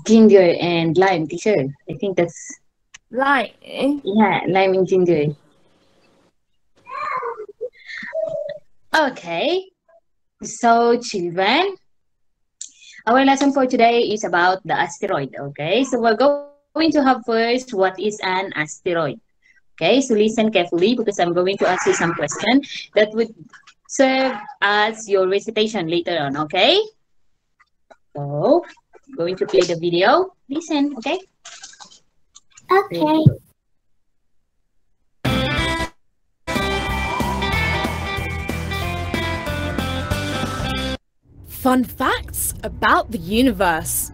Ginger and lime, teacher. I think that's, Like, yeah, lime and ginger. Okay, so children, our lesson for today is about the asteroid. Okay, so we're going to have first what is an asteroid. Okay, so listen carefully because I'm going to ask you some question that would serve as your recitation later on. Okay, so going to play the video. Listen, okay? Okay. fun facts about the universe.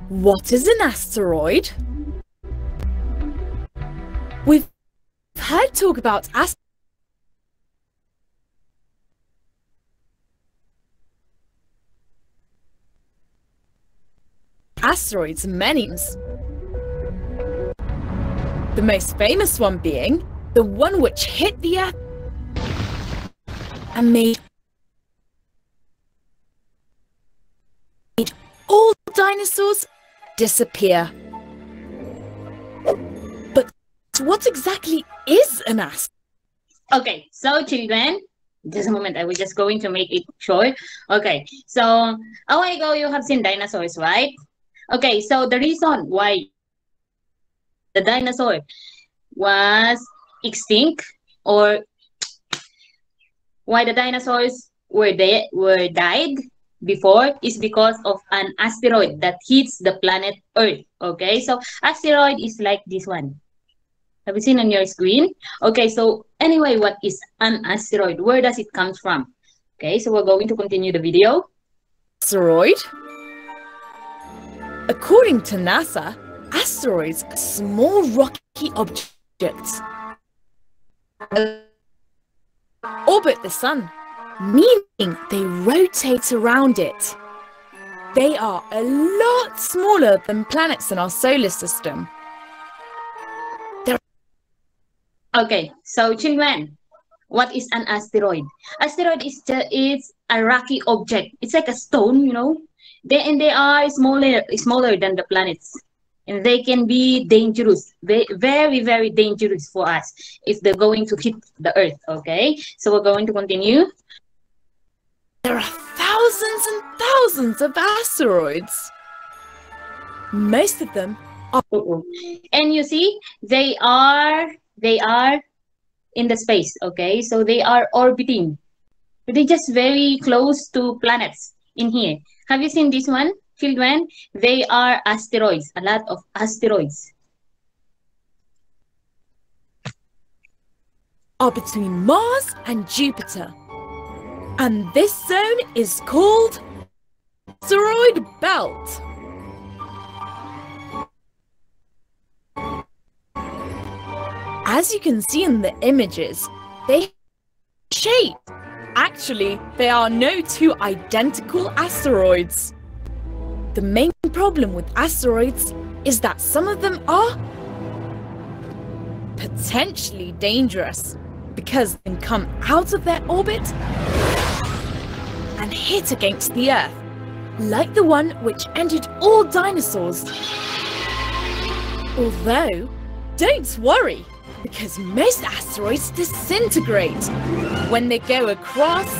What is an asteroid? We've heard talk about asteroids many times. The most famous one being the one which hit the Earth and made all dinosaurs disappear. But what exactly is an asteroid? Okay, so children, just a moment, I was just going to make it short. Okay, so a while ago you have seen dinosaurs, right? Okay, so the reason why the dinosaur was extinct, or why the dinosaurs were died before, is because of an asteroid that hits the planet Earth. Okay, so asteroid is like this one. Have you seen on your screen? Okay, so anyway, what is an asteroid? Where does it come from? Okay, so we're going to continue the video. Asteroid? According to NASA, asteroids are small rocky objects that orbit the sun, meaning they rotate around it. They are a lot smaller than planets in our solar system. Okay, so children, what is an asteroid? Asteroid is a rocky object. It's like a stone, you know. They are smaller than the planets, and they can be dangerous, very very dangerous for us if they're going to hit the Earth. Okay, so we're going to continue. There are thousands and thousands of asteroids. Most of them are And you see, they are in the space. Okay, so they are orbiting. They're just very close to planets in here. Have you seen this one, children? They are asteroids, a lot of asteroids. between Mars and Jupiter. And this zone is called asteroid belt. As you can see in the images, they shape. Actually, there are no two identical asteroids. The main problem with asteroids is that some of them are potentially dangerous because they can come out of their orbit and hit against the Earth, like the one which ended all dinosaurs. Although, don't worry, because most asteroids disintegrate when they go across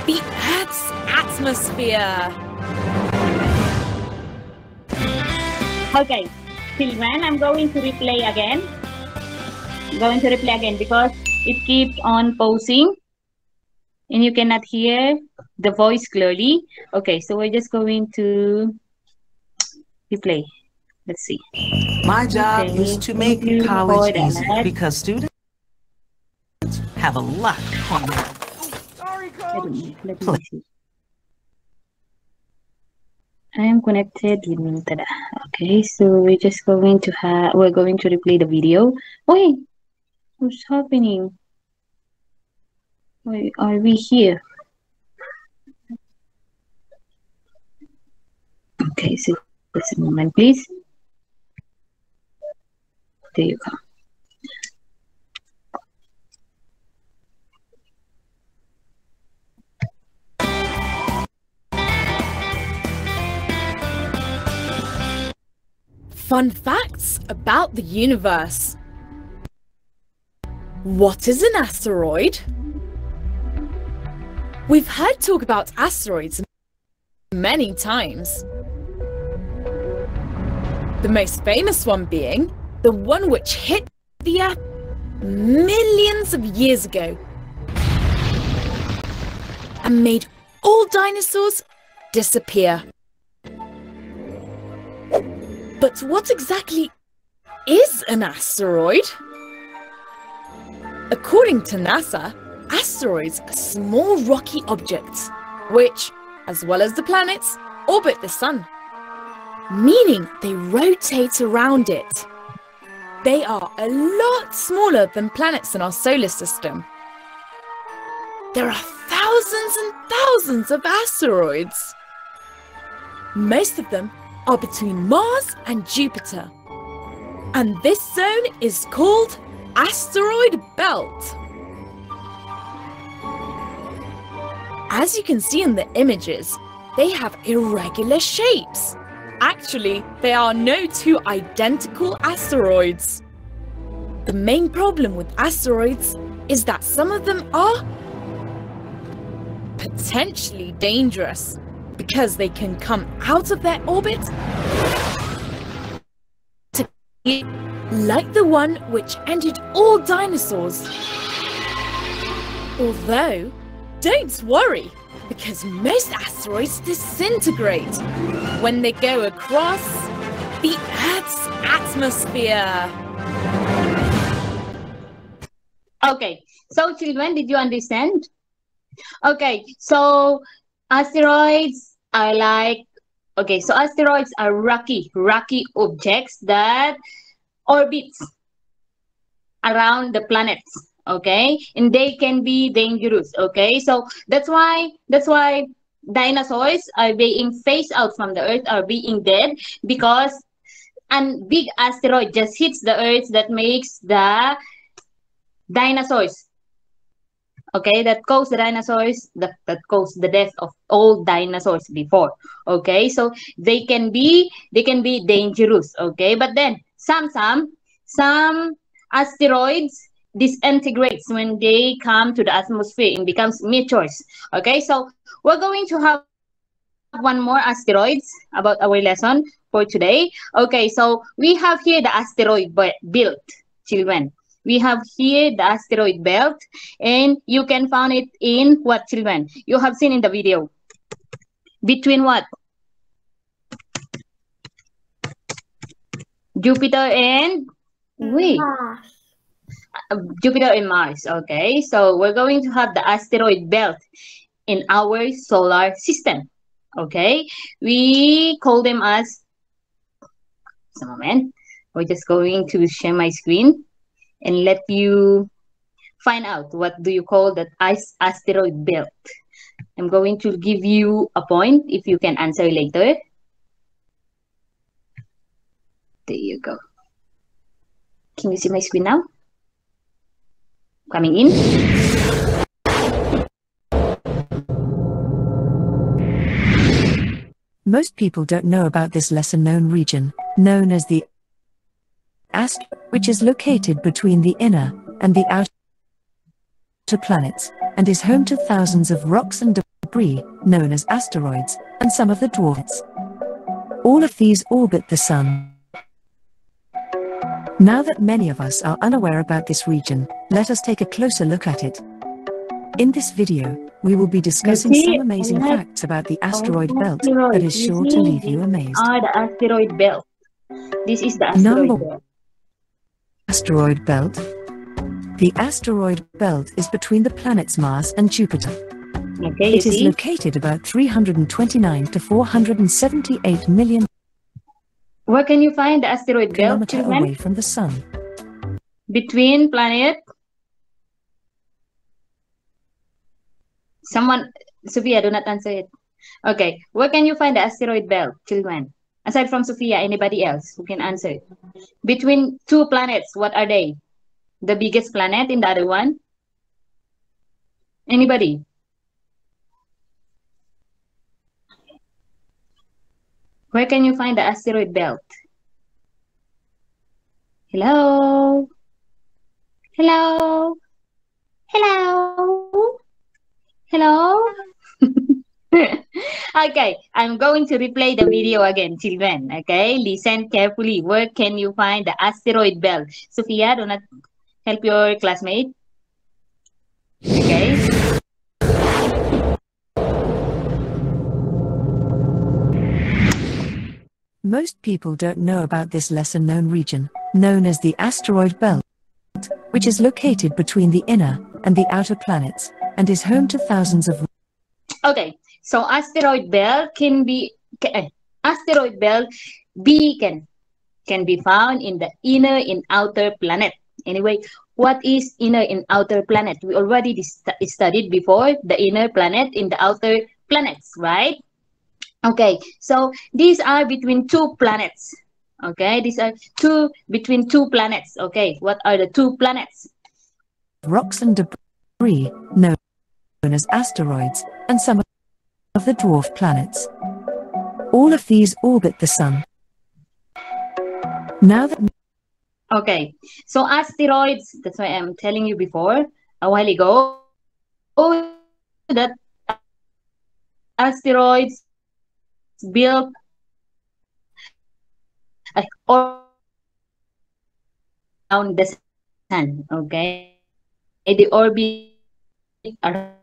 the Earth's atmosphere. Okay, children, I'm going to replay again. Because it keeps on pausing and you cannot hear the voice clearly. Okay, so we're just going to replay. Let's see. My job is to make college easy because students have a lot on their Let me see. I am connected with Mintada. Okay, so we're just going to we're going to replay the video. Wait, what's happening? Why are we here? Okay, so just a moment, please. There you go. Fun facts about the universe. What is an asteroid? We've heard talk about asteroids many times. The most famous one being the one which hit the Earth millions of years ago and made all dinosaurs disappear. But what exactly is an asteroid? According to NASA, asteroids are small rocky objects which, as well as the planets, orbit the Sun, meaning they rotate around it. They are a lot smaller than planets in our solar system. There are thousands and thousands of asteroids. Most of them are between Mars and Jupiter. And this zone is called Asteroid Belt. As you can see in the images, they have irregular shapes. Actually, there are no two identical asteroids. The main problem with asteroids is that some of them are potentially dangerous because they can come out of their orbit like the one which ended all dinosaurs. Although, don't worry, because most asteroids disintegrate when they go across the Earth's atmosphere. Okay, so children, did you understand? Okay, so asteroids are like, okay, so asteroids are rocky objects that orbit around the planets, okay, and they can be dangerous. Okay, so that's why dinosaurs are being phased out from the Earth, are being dead, because a big asteroid just hits the Earth that makes the dinosaurs, okay, that caused the dinosaurs, that caused the death of all dinosaurs before. Okay, so they can be dangerous. Okay, but then some asteroids disintegrates when they come to the atmosphere and becomes meteors. Okay, so we're going to have one more asteroids about our lesson for today. Okay, so we have here the asteroid belt, children. We have here the asteroid belt, and you can find it in what, children? You have seen in the video. Between what? Jupiter and Mars. Jupiter and Mars. Okay, so we're going to have the asteroid belt in our solar system. Okay, we call them as, just a moment, we're just going to share my screen and let you find out what do you call that asteroid belt. I'm going to give you a point if you can answer later. There you go. Can you see my screen now? Coming in. Most people don't know about this lesser-known region, known as the which is located between the inner and the outer planets, and is home to thousands of rocks and debris, known as asteroids, and some of the dwarfs. All of these orbit the Sun. Now that many of us are unaware about this region, let us take a closer look at it. In this video, we will be discussing some amazing facts about the asteroid belt that is sure to leave you amazed. The asteroid belt. This is the asteroid belt. Asteroid belt. The asteroid belt is between the planets Mars and Jupiter. Okay, it is located about 329 to 478 million where can you find the asteroid belt, kilometers away from the Sun. Between planet. Someone, Sophia, do not answer it. Okay, where can you find the asteroid belt, children? Aside from Sophia, anybody else who can answer it? Between two planets, what are they? The biggest planet in the other one? Anybody? Where can you find the asteroid belt? Hello? Hello? Hello? Hello? Okay, I'm going to replay the video again, children. Okay, listen carefully. Where can you find the asteroid belt? Sophia, do not help your classmate. Okay. Most people don't know about this lesser-known region, known as the asteroid belt, which is located between the inner and the outer planets, and is home to thousands of... Okay, so asteroid belt can be asteroid belt B can be found in the inner and outer planet. Anyway, what is inner and outer planet? We already studied before the inner planet and the outer planets, right? Okay, so these are between two planets. Okay, these are between two planets. Okay, what are the two planets? Rocks and debris, known as asteroids, and some of the dwarf planets. All of these orbit the Sun. Now that... Okay, so asteroids, that's why I'm telling you before, a while ago, that asteroids built around the Sun, okay? The orbit around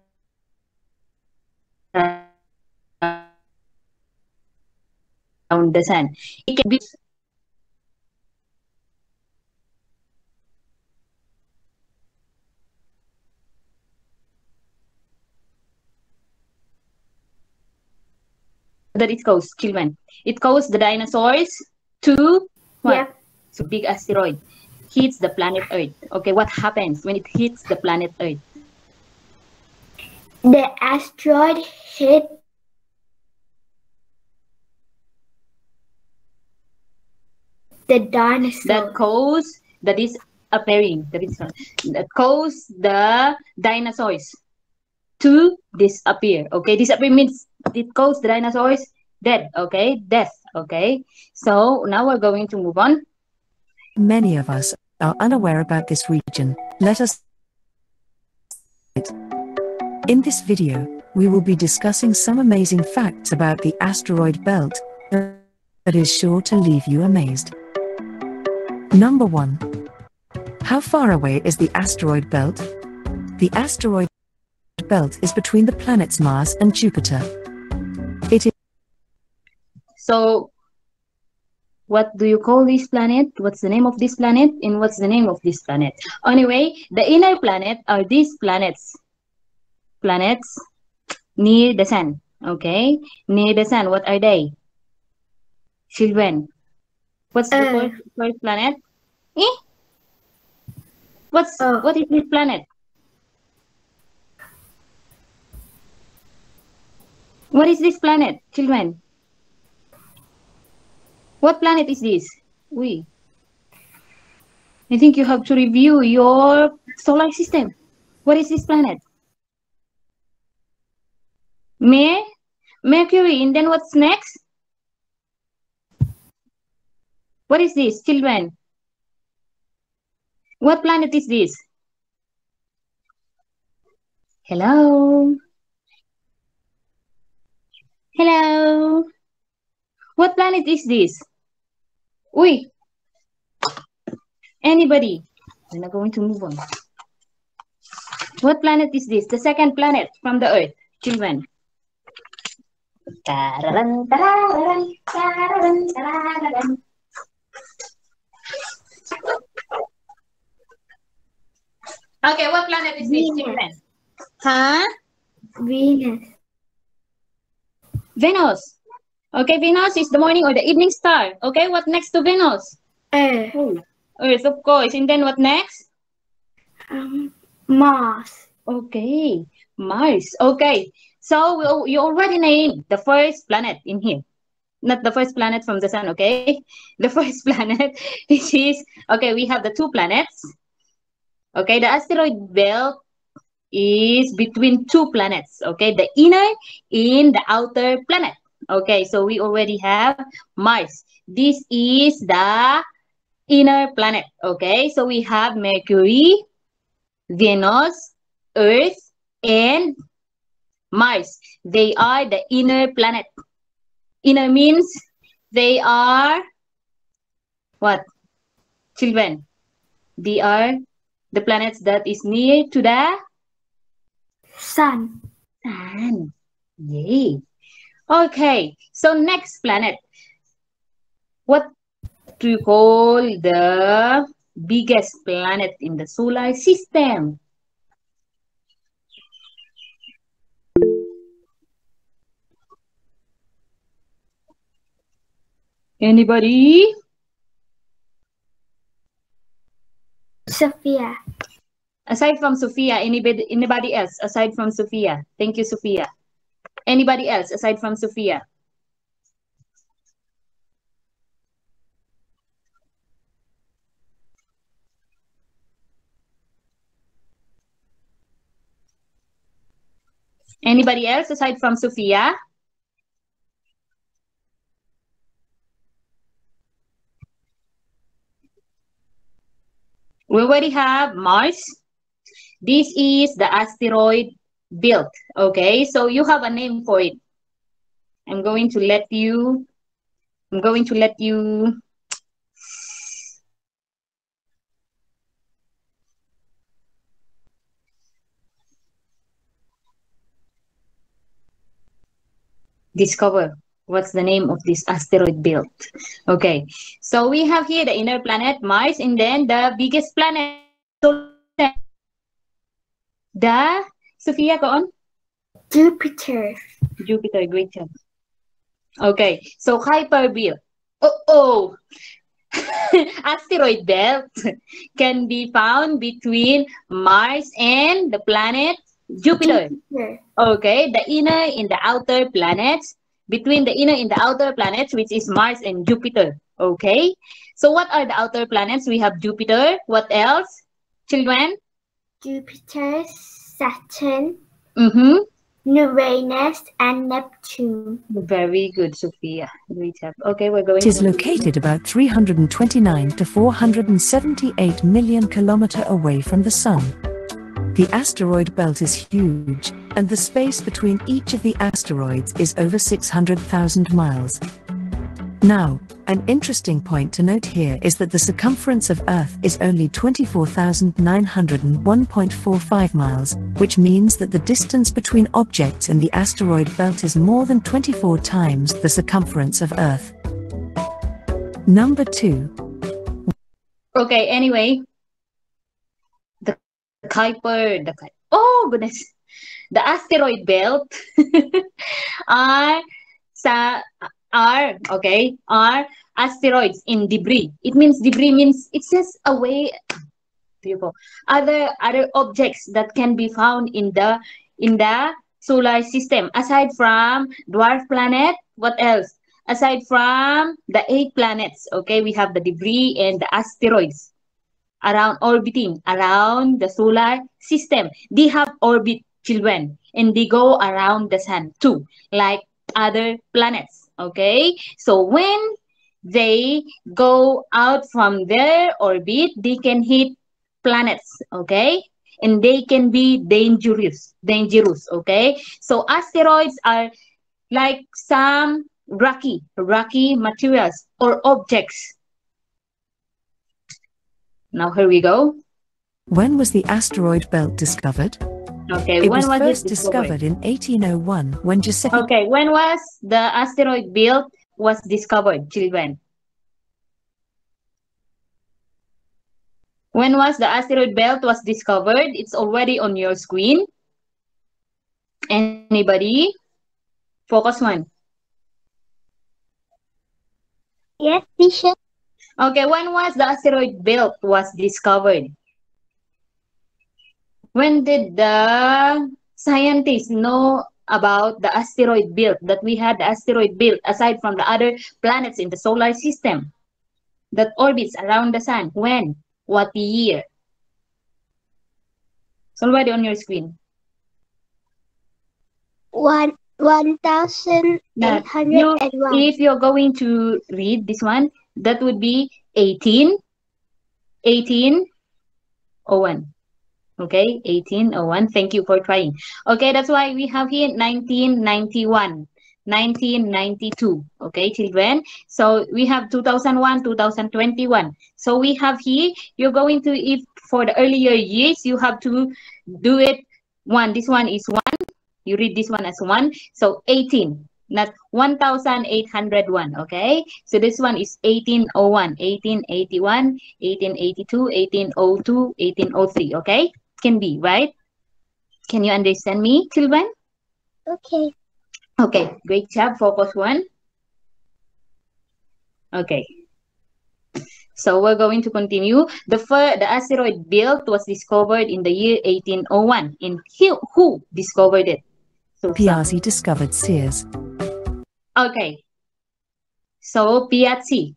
the Sun. It can be that it goes, children. It goes the dinosaurs to what? Yeah. So big asteroid hits the planet Earth. Okay, what happens when it hits the planet Earth? The asteroid hit the dinosaur. That cause the disappearing. That cause the dinosaurs to disappear. Okay, disappear means it cause the dinosaurs dead. Okay, death. Okay, so now we're going to move on. Many of us are unaware about this region. Let us... In this video, we will be discussing some amazing facts about the asteroid belt that is sure to leave you amazed. Number 1. How far away is the asteroid belt? The asteroid belt is between the planets Mars and Jupiter. It is... So, what do you call this planet? What's the name of this planet? And what's the name of this planet? Anyway, the inner planet are these planets. Planets near the Sun. Okay? Near the Sun. What are they? Children. What's the first planet? What is this planet? What is this planet, children? What planet is this? I think you have to review your solar system. What is this planet? Mercury. And then what's next? What is this, children? What planet is this? Hello? Hello? What planet is this? Anybody? We're not going to move on. What planet is this? The second planet from the Earth, children. Okay, what planet is this, children? Huh? Venus. Okay, Venus is the morning or the evening star. Okay, what next to Venus? Earth, of course. And then what next? Mars. Okay, Mars. Okay, so you already named the first planet in here. Not the first planet from the Sun, okay? The first planet, which is, okay, we have the two planets. Okay, the asteroid belt is between two planets, okay? The inner and the outer planet. Okay, so we already have Mars. This is the inner planet. Okay, so we have Mercury, Venus, Earth, and Mars. They are the inner planet. Inner means they are what? Children. They are the planets that is near to the Sun. sun. Yay. Okay, so next planet. What do you call the biggest planet in the solar system? Anybody? Sophia. Aside from Sophia, anybody else aside from Sophia? Thank you, Sophia. Anybody else aside from Sophia? Anybody else aside from Sophia? We already have Mars. This is the asteroid belt. Okay, so you have a name for it. I'm going to let you discover what's the name of this asteroid belt. Okay, so we have here the inner planet Mars, and then the biggest planet, the Sophia, go on. Jupiter. Jupiter, great job. Okay, so Kuiper belt. Oh, asteroid belt can be found between Mars and the planet Jupiter. Jupiter. Okay, the inner and the outer planets, between the inner and the outer planets, which is Mars and Jupiter. Okay, so what are the outer planets? We have Jupiter. What else, children? Jupiter, Saturn, Mm-hmm. Uranus, and Neptune. Very good, Sophia. Great job. Okay, we're going It is to... located about 329 to 478 million kilometers away from the Sun. The asteroid belt is huge, and the space between each of the asteroids is over 600,000 miles. Now, an interesting point to note here is that the circumference of Earth is only 24,901.45 miles, which means that the distance between objects in the asteroid belt is more than 24 times the circumference of Earth. Number 2. Okay, anyway. The Kuiper, oh goodness. The asteroid belt are asteroids in debris. It means debris means it's just away. Other objects that can be found in the solar system. Aside from dwarf planet, what else? Aside from the 8 planets, okay, we have the debris and the asteroids orbiting around the solar system. They have orbit, children, and they go around the sun too, like other planets. Okay, so when they go out from their orbit, they can hit planets. Okay, and they can be dangerous. Okay, so asteroids are like some rocky materials or objects. Now here we go. When was the asteroid belt discovered? Okay, It when was was first it discovered in 1801 when Giuseppe... Okay, when was the asteroid belt was discovered, children? When was the asteroid belt was discovered? It's already on your screen. Anybody? Focus one. Yes, teacher. Okay, when was the asteroid belt was discovered? When did the scientists know about the asteroid belt, that we had the asteroid belt aside from the other planets in the solar system that orbits around the sun? When? What year? It's already on your screen. 1,801. If you're going to read this one, that would be 18 1801. Okay, 1801. Thank you for trying. Okay, that's why we have here 1991, 1992. Okay, children. So we have 2001, 2021. So we have here, you're going to, if for the earlier years, you have to do it one. This one is one. You read this one as one. So 18, not 1801. Okay, so this one is 1801, 1881, 1882, 1802, 1803. Okay, can be right. Can you understand me, children? Okay. Okay, great job. Focus one. Okay. So we're going to continue. The asteroid belt was discovered in the year 1801. And who discovered it? So Piazzi discovered Sears. okay. So Piazzi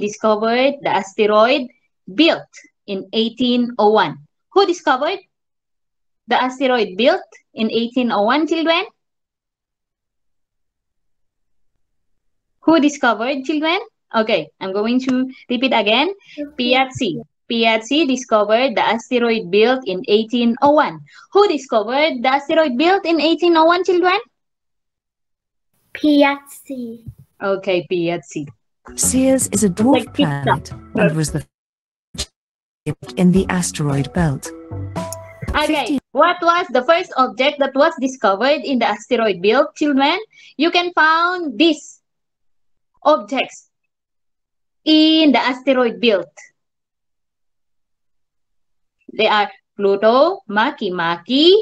discovered the asteroid belt in 1801. Who discovered the asteroid belt in 1801, children? Who discovered, children? Okay, I'm going to repeat again. Piazzi discovered the asteroid belt in 1801. Who discovered the asteroid belt in 1801, children? Piazzi. Okay, Piazzi. Sears is a dwarf planet and was the in the asteroid belt. Okay, what was the first object that was discovered in the asteroid belt, children? You can find these objects in the asteroid belt. They are Pluto, Makemake,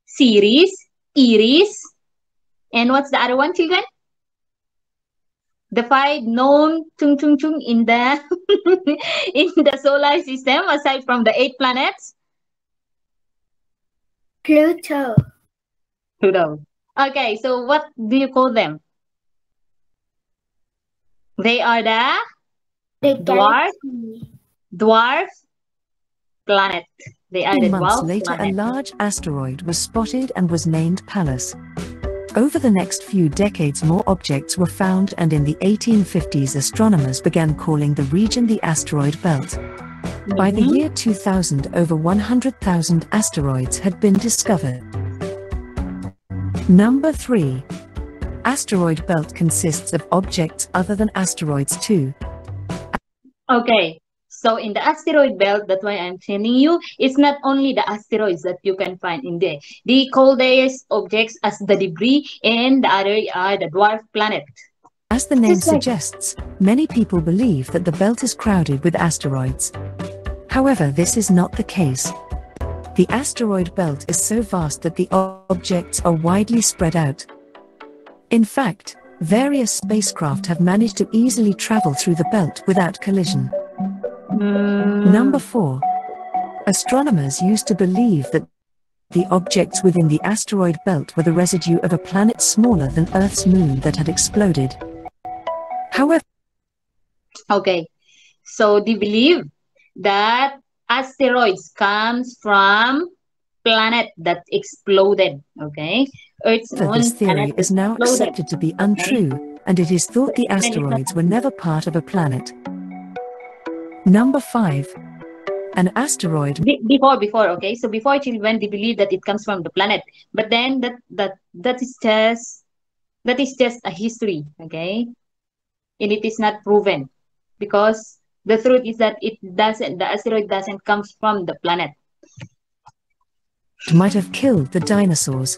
Ceres, Eris, and what's the other one, children? The 5 known chung in the in the solar system aside from the 8 planets. Pluto. Pluto. Okay, so what do you call them? They are the dwarf planet. They are 2 the months dwarf later, planet. a large asteroid was spotted and was named Pallas. Over the next few decades, more objects were found, and in the 1850s, astronomers began calling the region the asteroid belt. By the year 2000, over 100,000 asteroids had been discovered. Number 3. Asteroid belt consists of objects other than asteroids too. Okay, so in the asteroid belt, that's why I'm telling you, it's not only the asteroids that you can find in there. They call these objects as the debris, and the other are the dwarf planet. As the name suggests, many people believe that the belt is crowded with asteroids. However, this is not the case. The asteroid belt is so vast that the objects are widely spread out. In fact, various spacecraft have managed to easily travel through the belt without collision. Number 4. Astronomers used to believe that the objects within the asteroid belt were the residue of a planet smaller than Earth's moon that had exploded. However, okay, so they believe that asteroids comes from planet that exploded. Okay, Earth's moon. This theory is now accepted to be untrue, and it is thought the asteroids were never part of a planet. Number 5. An asteroid. Before, okay. So before, children, they believe that it comes from the planet, but then that is just a history, okay, and it is not proven, because the truth is that the asteroid doesn't come from the planet. Might have killed the dinosaurs.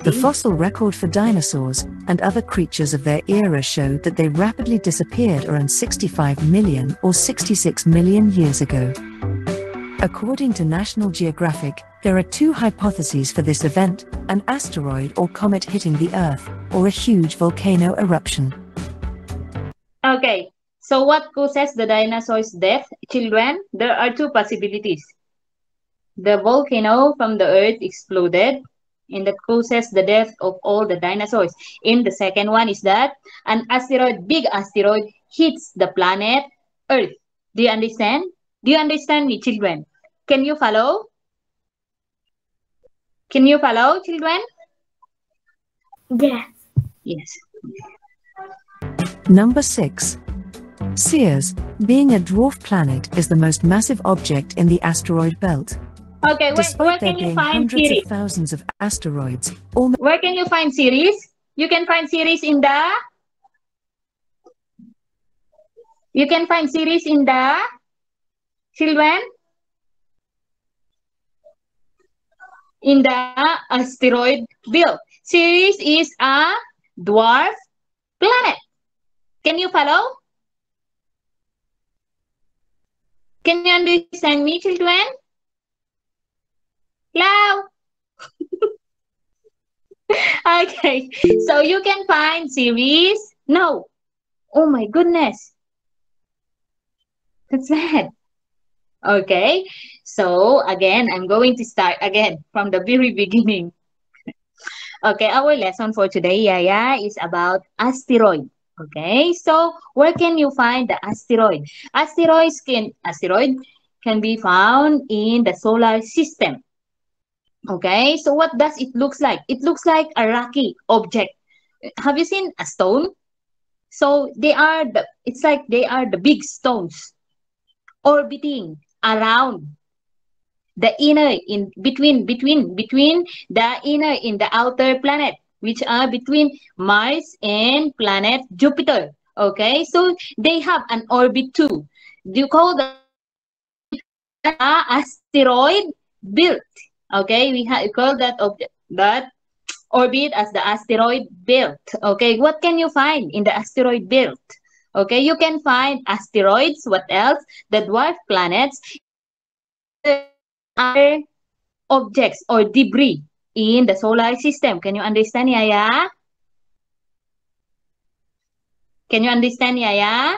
The fossil record for dinosaurs and other creatures of their era showed that they rapidly disappeared around 65 million or 66 million years ago. According to National Geographic, there are 2 hypotheses for this event: an asteroid or comet hitting the Earth, or a huge volcano eruption. Okay, so what causes the dinosaurs' death, children? There are 2 possibilities. The volcano from the Earth exploded, and that causes the death of all the dinosaurs. And the second one is that an big asteroid, hits the planet Earth. Do you understand? Do you understand me, children? Can you follow? Can you follow, children? Yes. Yes. Number 6. Ceres, being a dwarf planet, is the most massive object in the asteroid belt. Okay, where Despite there can you being find hundreds Ceres? of thousands of asteroids, almost Where can you find Ceres? You can find Ceres in the... You can find Ceres in the... Children? In the asteroid belt. Ceres is a dwarf planet. Can you follow? Can you understand me, children? Hello? Okay, so you can find Ceres. No. Oh my goodness. That's bad. Okay, so again, I'm going to start again from the very beginning. Okay, our lesson for today, Yaya, is about asteroid. Okay, so where can you find the asteroid? Asteroid can be found in the solar system. Okay, so what does it looks like? It looks like a rocky object. Have you seen a stone? So it's like they are the big stones orbiting around the inner in between the inner in the outer planet, which are between Mars and planet Jupiter. Okay, so they have an orbit too. Do you call the asteroid belt? Okay, we call that object, that orbit, as the asteroid belt. Okay, what can you find in the asteroid belt? Okay, you can find asteroids. What else? The dwarf planets, other objects or debris in the solar system. Can you understand, Yaya? Can you understand, Yaya?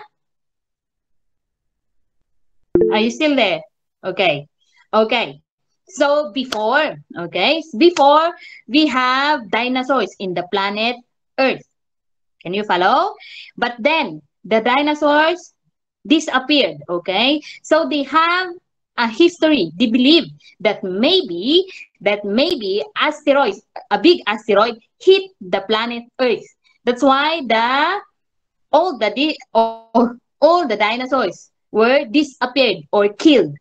Are you still there? Okay. Okay. So before we have dinosaurs in the planet Earth. Can you follow? But then the dinosaurs disappeared. Okay. So they have a history. They believe that maybe asteroids, a big asteroid, hit the planet Earth. That's why all the dinosaurs were disappeared or killed.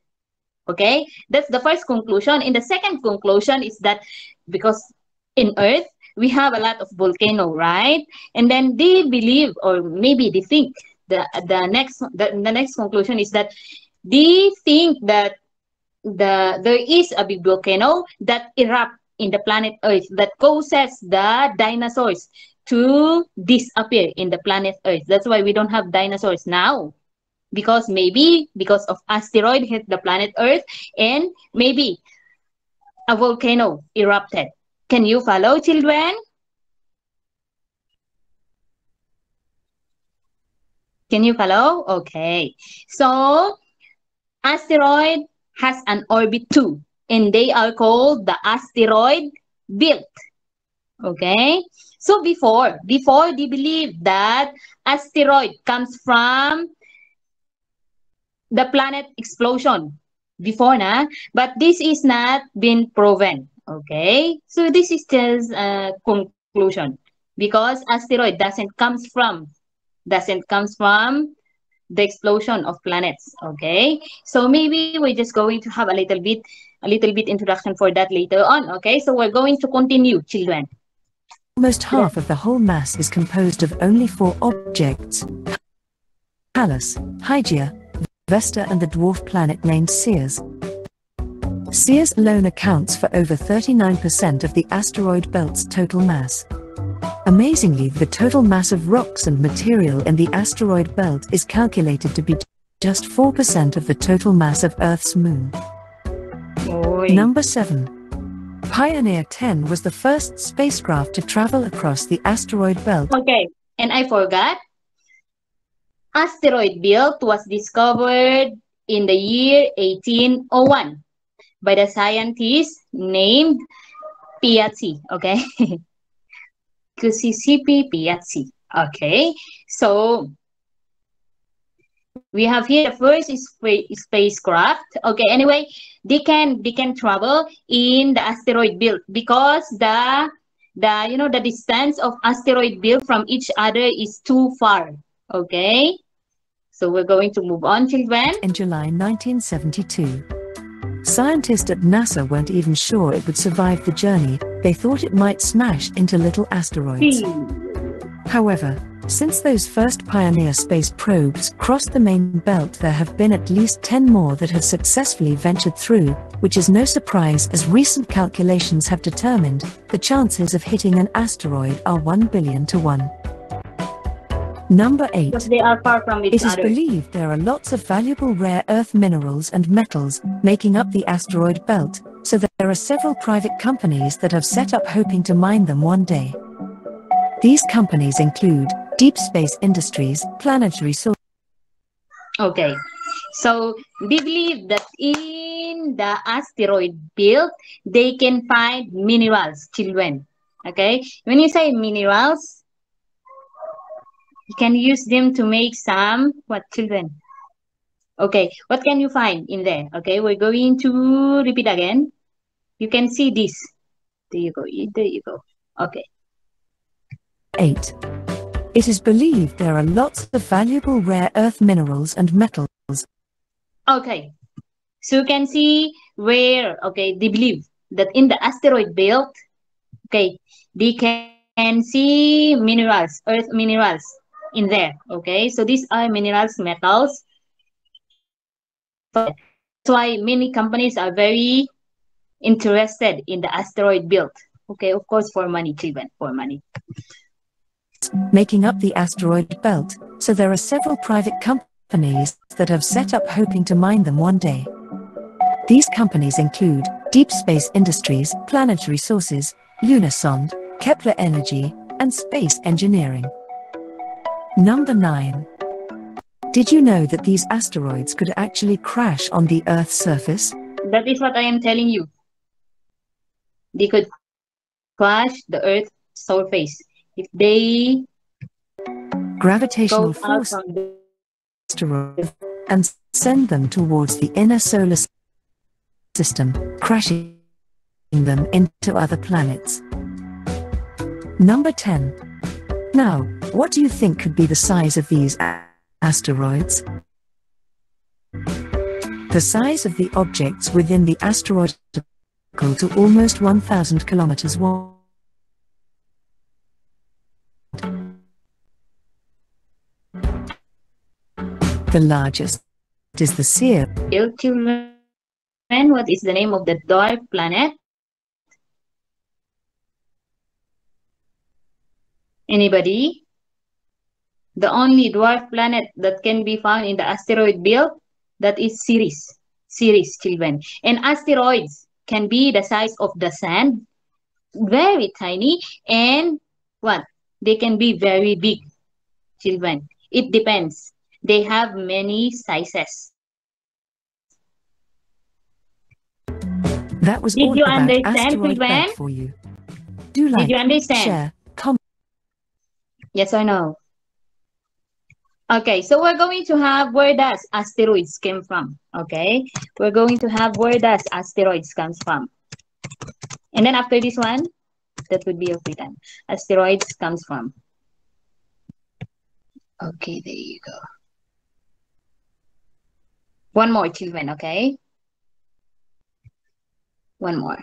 Okay, that's the first conclusion. And the second conclusion is that because in Earth we have a lot of volcano, right? And then they believe, or maybe they think, the next conclusion is that they think that there is a big volcano that erupt in the planet Earth that causes the dinosaurs to disappear in the planet Earth. That's why we don't have dinosaurs now. Because of asteroid hit the planet Earth, and maybe a volcano erupted. Can you follow, children? Can you follow? Okay. So asteroid has an orbit too, and they are called the asteroid belt. Okay. So before they believe that asteroid comes from the planet explosion before but this is not been proven. Okay, so this is just a conclusion, because asteroid doesn't comes from the explosion of planets. Okay, so maybe we're just going to have a little bit introduction for that later on. Okay, so we're going to continue, children. Almost half of the whole mass is composed of only 4 objects: Pallas, Hygiea, Vesta, and the dwarf planet named Ceres. Ceres alone accounts for over 39% of the asteroid belt's total mass. Amazingly, the total mass of rocks and material in the asteroid belt is calculated to be just 4% of the total mass of Earth's moon. Number 7. Pioneer 10 was the first spacecraft to travel across the asteroid belt. Okay, and I forgot. Asteroid belt was discovered in the year 1801 by the scientist named Piazzi. Okay, Giuseppe Piazzi. Okay, so we have here the first spacecraft. Okay, anyway, they can travel in the asteroid belt because the distance of asteroid belt from each other is too far. Okay, So we're going to move on, children. In July 1972. Scientists at NASA weren't even sure it would survive the journey. They thought it might smash into little asteroids. However, since those first Pioneer space probes crossed the main belt, there have been at least 10 more that have successfully ventured through, which is no surprise as recent calculations have determined the chances of hitting an asteroid are 1 billion to 1. Number 8. Because they are far from each It is other. believed there are lots of valuable rare earth minerals and metals making up the asteroid belt, so there are several private companies that have set up hoping to mine them one day. These companies include Deep Space Industries, Planetary Sources. Okay, so they believe that in the asteroid belt, they can find minerals, children. Okay, when you say minerals, you can use them to make some, what, children? Okay, what can you find in there? Okay, we're going to repeat again. You can see this. There you go, there you go. Okay. 8. It is believed there are lots of valuable rare earth minerals and metals. Okay, so you can see where, okay, they believe that in the asteroid belt, okay, they can see minerals, earth minerals in there. Okay, so these are minerals, metals. That's why many companies are very interested in the asteroid belt. Okay, of course, for money, children, for money. Making up the asteroid belt, so there are several private companies that have set up hoping to mine them one day. These companies include Deep Space Industries, Planetary Sources, Lunasonde, Kepler Energy, and Space Engineering. Number 9. Did you know that these asteroids could actually crash on the Earth's surface? That is what I am telling you. They could crash the Earth's surface if they Gravitational go out force from the asteroids and send them towards the inner solar system, crashing them into other planets. Number 10. Now, what do you think could be the size of these asteroids? The size of the objects within the asteroid is equal to almost 1,000 kilometers wide. The largest is the Seer. children. What is the name of the dwarf planet? Anybody? The only dwarf planet that can be found in the asteroid belt, that is Ceres. Ceres, children. And asteroids can be the size of the sand, very tiny, and what? They can be very big, children. It depends. They have many sizes. That was Did all you about understand, asteroid children? belt for you. Do like, Did you understand? share, comment. Yes or no? Okay, so we're going to have where does asteroids came from. Okay, we're going to have where does asteroids comes from. And then after this one, that would be okay then. Asteroids comes from. Okay, there you go. One more, children, okay? One more.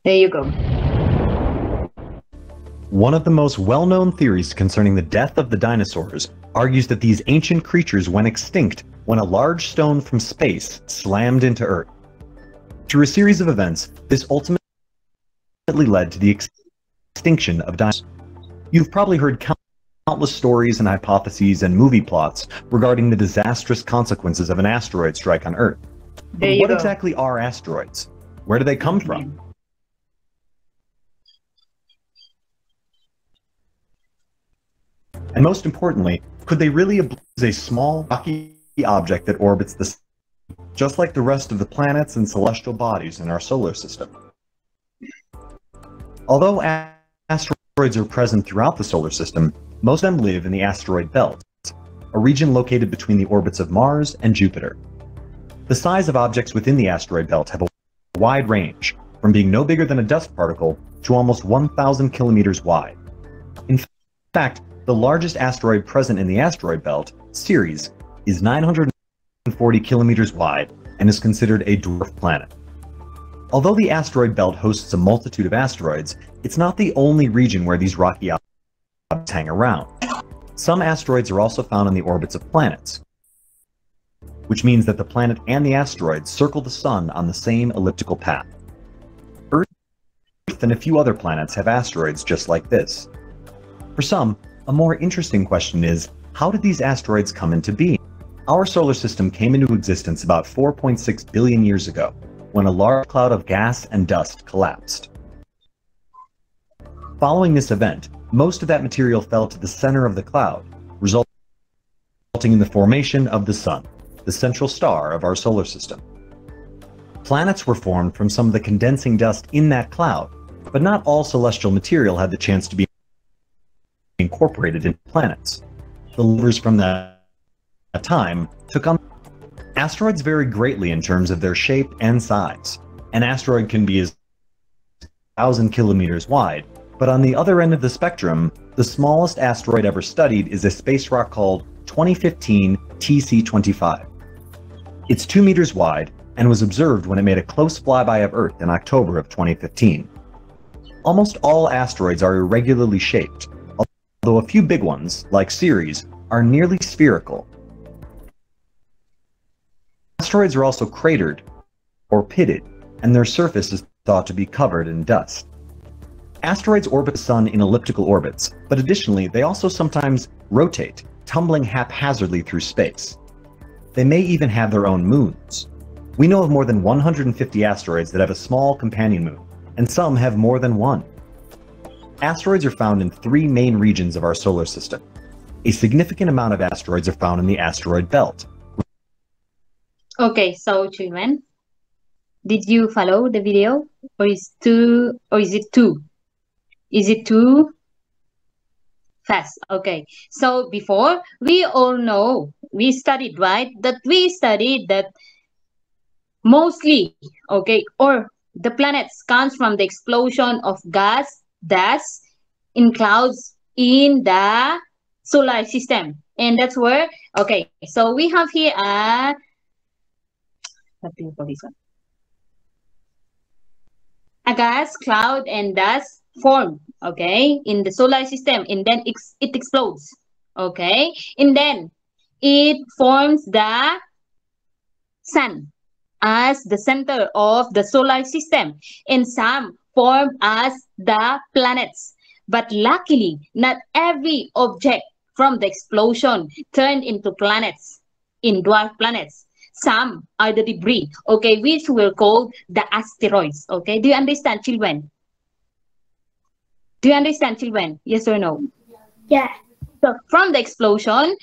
There you go. One of the most well-known theories concerning the death of the dinosaurs argues that these ancient creatures went extinct when a large stone from space slammed into Earth. Through a series of events, this ultimately led to the extinction of dinosaurs. You've probably heard countless stories and hypotheses and movie plots regarding the disastrous consequences of an asteroid strike on Earth. There But you what go. exactly are asteroids? Where do they come from? And most importantly, could they really be a small rocky object that orbits the sun? just like the rest of the planets and celestial bodies in our solar system. Although asteroids are present throughout the solar system, most of them live in the asteroid belt, a region located between the orbits of Mars and Jupiter. The size of objects within the asteroid belt have a wide range, from being no bigger than a dust particle to almost 1,000 kilometers wide. In fact, the largest asteroid present in the asteroid belt, Ceres, is 940 kilometers wide and is considered a dwarf planet. Although the asteroid belt hosts a multitude of asteroids, it's not the only region where these rocky objects hang around. Some asteroids are also found in the orbits of planets, which means that the planet and the asteroid circle the sun on the same elliptical path. Earth and a few other planets have asteroids just like this. For some, a more interesting question is, how did these asteroids come into being? Our solar system came into existence about 4.6 billion years ago, when a large cloud of gas and dust collapsed. Following this event, most of that material fell to the center of the cloud, resulting in the formation of the Sun, the central star of our solar system. Planets were formed from some of the condensing dust in that cloud, but not all celestial material had the chance to be incorporated into planets. The livers from that time took on. Asteroids vary greatly in terms of their shape and size. An asteroid can be as 1,000 kilometers wide, but on the other end of the spectrum, the smallest asteroid ever studied is a space rock called 2015 TC25. It's 2 meters wide and was observed when it made a close flyby of Earth in October of 2015. Almost all asteroids are irregularly shaped, although a few big ones, like Ceres, are nearly spherical. Asteroids are also cratered or pitted, and their surface is thought to be covered in dust. Asteroids orbit the Sun in elliptical orbits, but additionally, they also sometimes rotate, tumbling haphazardly through space. They may even have their own moons. We know of more than 150 asteroids that have a small companion moon, and some have more than one. Asteroids are found in 3 main regions of our solar system. A significant amount of asteroids are found in the asteroid belt. Okay, so children, did you follow the video, or is it too fast? Okay, so before we all know, we studied that mostly, okay, or the planets comes from the explosion of gas, dust in clouds in the solar system, and that's where. Okay, so we have here a. What do you call this one? A gas, cloud, and dust form, okay, in the solar system, and then it explodes, okay, and then it forms the sun as the center of the solar system, and some form as the planets. But luckily, not every object from the explosion turned into planets, in dwarf planets. Some are the debris, okay, which we'll call the asteroids, okay? Do you understand, children? Do you understand, children? Yes or no? Yeah. So from the explosion,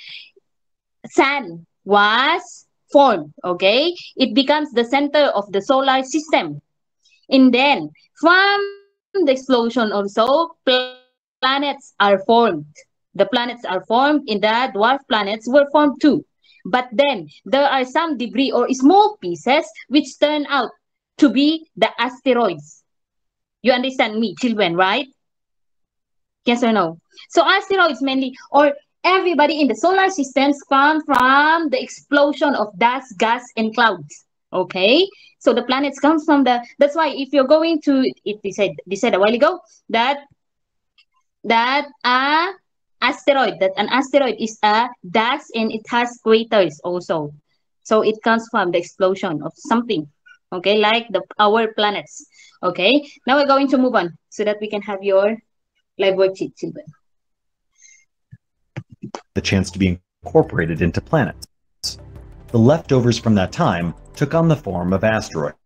sun was formed, okay? It becomes the center of the solar system. And then from the explosion also, planets are formed. The planets are formed, and the dwarf planets were formed too. But then there are some debris or small pieces which turn out to be the asteroids. You understand me, children, right? Yes or no? So asteroids mainly, or everybody in the solar systems, come from the explosion of dust, gas, and clouds. Okay? So the planets come from the, that's why if you're going to, they said a while ago that an asteroid is a dust, and it has craters also. So it comes from the explosion of something, okay, like our planets. Okay, now we're going to move on so that we can have your live worksheet, children. The chance to be incorporated into planets. The leftovers from that time took on the form of asteroids.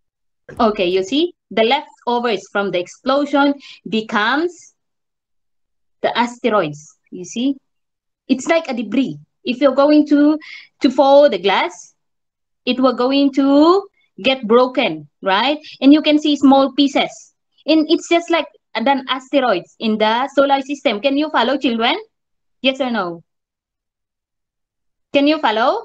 Okay, you see, the leftovers from the explosion becomes the asteroids. You see, it's like a debris. If you're going to follow the glass, it will going to get broken, right? And you can see small pieces. And it's just like an asteroids in the solar system. Can you follow, children? Yes or no? Can you follow?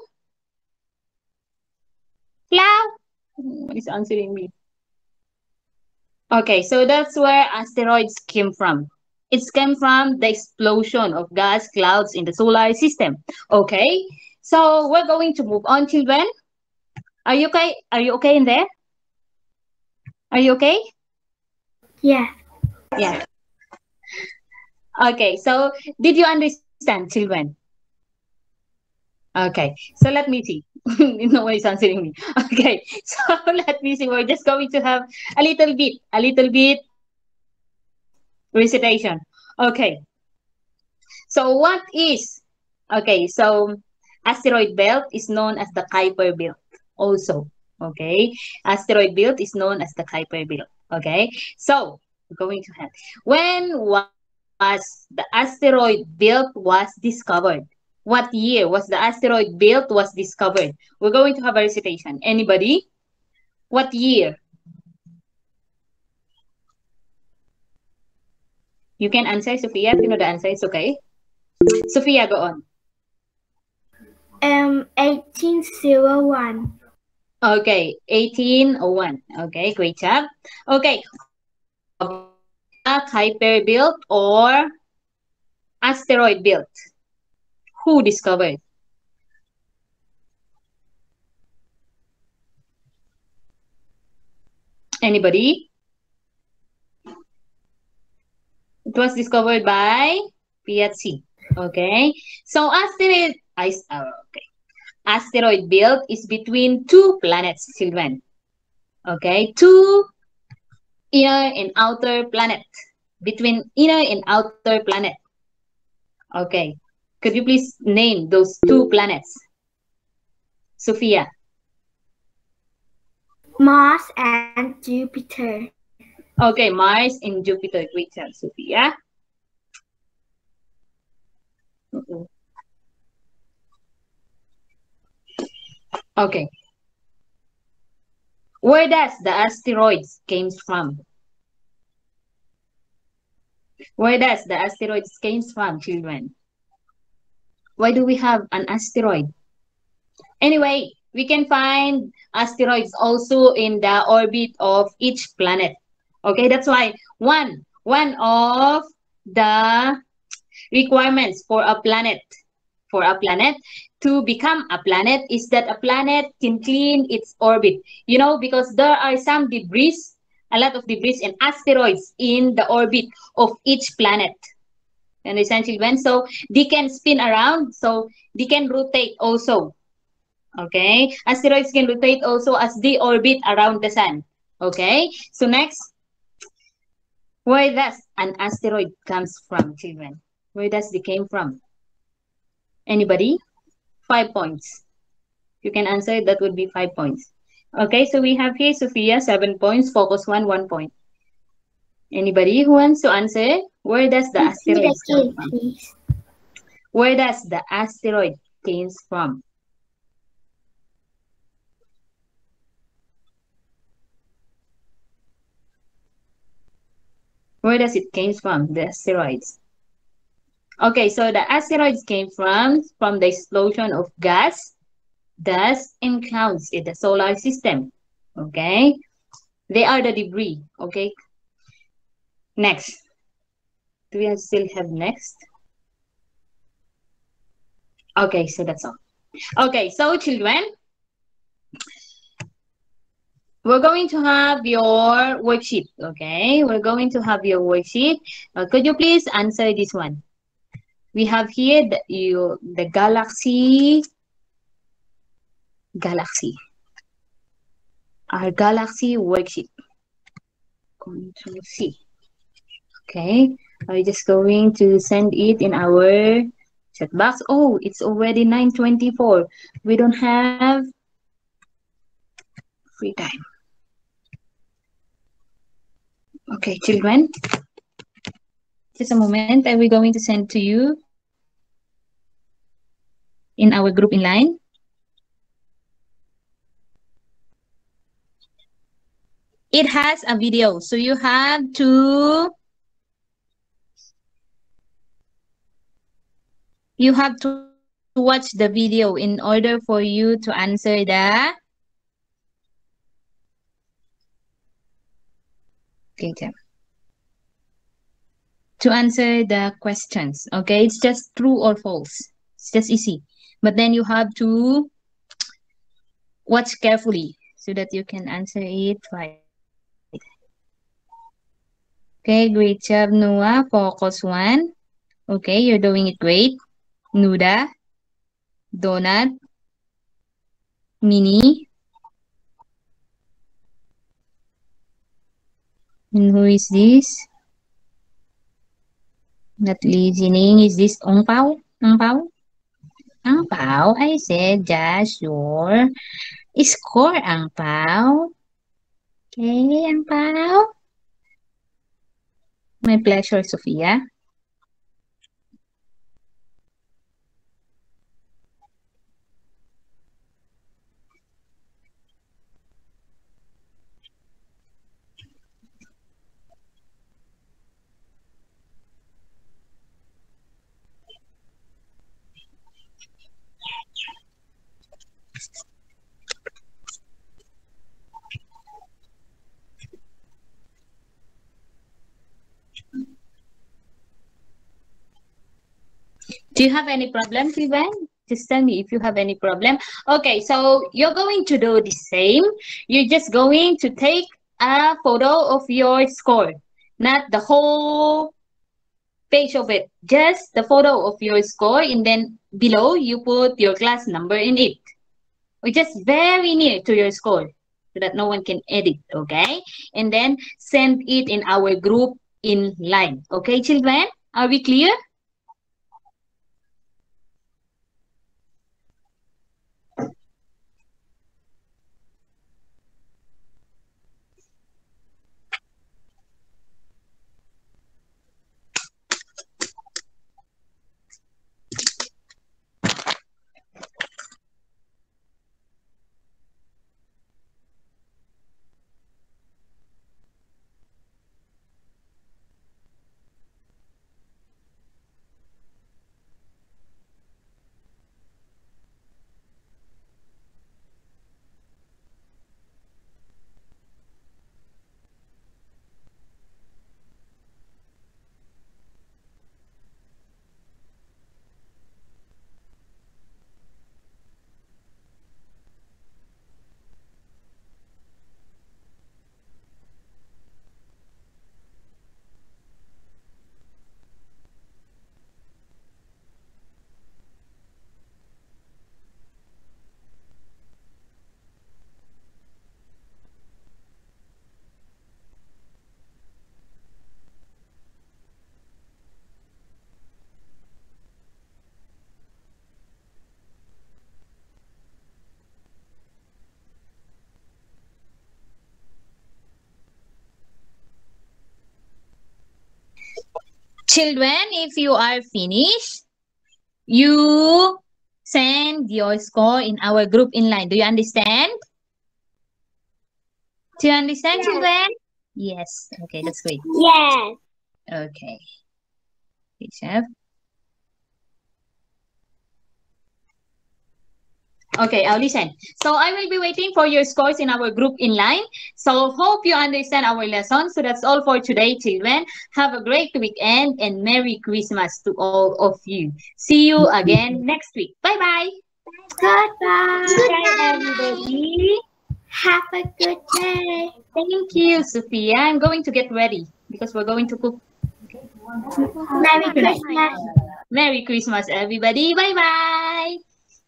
Hello? What is answering me? Okay, so that's where asteroids came from. It came from the explosion of gas clouds in the solar system. Okay, so we're going to move on, children. Are you okay? Are you okay in there? Are you okay? Yeah. Yeah. Okay, so did you understand, children? Okay, so let me see. No one is answering me. Okay, so let me see. We're just going to have a little bit recitation. Okay, so what is, okay, so asteroid belt is known as the Kuiper belt also. Okay, asteroid belt is known as the Kuiper belt. Okay, so we're going to have, when was the asteroid belt was discovered? What year was the asteroid belt was discovered? We're going to have a recitation. Anybody? What year? You can answer, Sophia. If you know the answer, it's okay. Sophia, go on. 1801. Okay, 1801. Okay, great job. Okay, Kuiper belt or asteroid belt? Who discovered? Anybody? It was discovered by Piazzi. Okay, so asteroid belt is between two planets, children. Okay, two inner and outer planet. Between inner and outer planet. Okay, could you please name those two planets? Sophia. Mars and Jupiter. Okay, Mars and Jupiter. Great job, Sophia. Okay. Where does the asteroids came from? Where does the asteroids came from, children? Why do we have an asteroid? Anyway, we can find asteroids also in the orbit of each planet. Okay, that's why one of the requirements for a planet to become a planet is that a planet can clean its orbit. You know, because there are some debris, a lot of debris and asteroids in the orbit of each planet. You understand, children? So they can spin around, so they can rotate also. Okay, asteroids can rotate also as they orbit around the sun. Okay, so next, where does an asteroid comes from, children? Where does it came from? Anybody? 5 points. You can answer, that would be 5 points. Okay, so we have here Sophia, 7 points, Focus 1 point. Anybody who wants to answer? Where does the asteroid come from? Please. Where does the asteroid came from? Where does it came from, the asteroids? Okay, so the asteroids came from the explosion of gas, dust, and clouds in the solar system. Okay, they are the debris. Okay, next. Do we still have next? Okay, so that's all. Okay, so children, we're going to have your worksheet. Okay, we're going to have your worksheet. Could you please answer this one? We have here the galaxy. Our galaxy worksheet. Control C. Okay, I'm just going to send it in our chat box. Oh, it's already 9:24. We don't have free time. Okay, children. Just a moment. Are we going to send to you in our group in line? it has a video. So you have to watch the video in order for you to answer the questions. Okay, it's just true or false. It's just easy. But then you have to watch carefully so that you can answer it right. Okay, great job, Noah. Focus 1. Okay, you're doing it great. Nuda, Donut, Minnie. And who is this? Not listening. Is this Ong Pao? Ong Pao? Ang Pao, I said just your score, Ang Pao. Okay, Ang Pao. My pleasure, Sophia. Do you have any problem, Vivian? Just tell me if you have any problem. Okay, so you're going to do the same. You're just going to take a photo of your score, not the whole page of it, just the photo of your score, and then below you put your class number in it, or just very near to your score so that no one can edit, okay? And then send it in our group in line. Okay, children? Are we clear? Children, if you are finished, you send your score in our group in line. Do you understand? Do you understand, children? Yes. Okay, that's great. Yes. Okay. Good job. Okay, I'll listen. So I will be waiting for your scores in our group in line. So hope you understand our lesson. So that's all for today, children. Have a great weekend and Merry Christmas to all of you. See you again next week. Bye-bye. Goodbye. Goodbye, everybody. Have a good day. Thank you, Sophia. I'm going to get ready because we're going to cook. Merry Christmas. Merry Christmas, everybody. Bye-bye.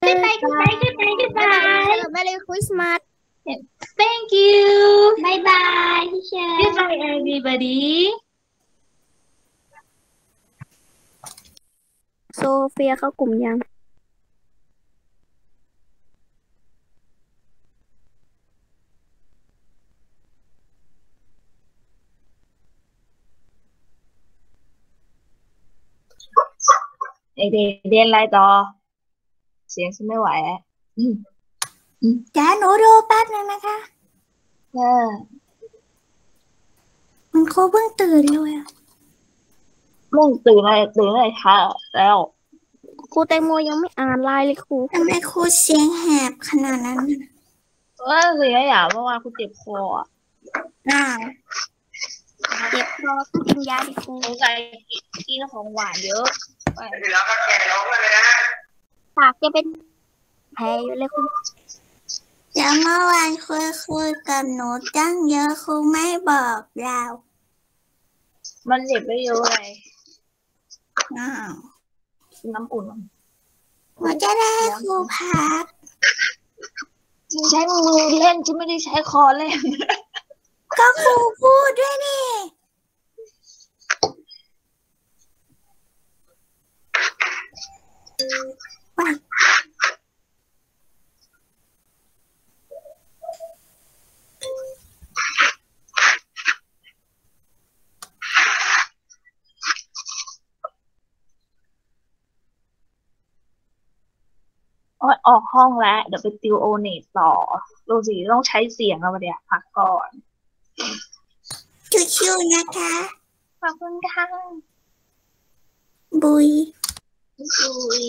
Goodbye, goodbye, goodbye, goodbye. Merry Christmas. Thank you. Bye-bye, teacher. Goodbye, everybody. โซเฟียเข้ากลุ่มยัง เด็กๆเรียนอะไรต่อเสียงฉันไม่ไหวแล้วจ้าหนูดูแป๊บนึงนะคะ มันครูเพิ่งตื่นเลยอะ มึงตื่นอะไรช้าแล้ว ครูแตงโมยังไม่อ่านไลน์เลยครูทำไมครูเสียงแหบขนาดนั้นน่ะ สิอย่าเมื่อวานคุณเจ็บคออ่ะ อ้าวเจ็บคอก็กินยาดิครู สงสัยกินของหวานเยอะไป ปากจะเป็นแผลอยู่เลยครูเดี๋ยวเมื่อวานคุยกับหนูตั้งเยอะครูไม่บอกเรา มันเจ็บไม่เยอะเลย อ้าว น้ำอุ่น หนูจะได้ให้ครูพัก ฉันใช้มือเล่นฉันไม่ได้ใช้คอเล่น ก็ครูพูดด้วยนี่ว้าย ออกห้องแล้วเดี๋ยวไปติวโอเนตต่อดูสิต้องใช้เสียงแล้ววันเนี้ยพักก่อน ชิวๆนะคะ ขอบคุณค่ะ บุย บุย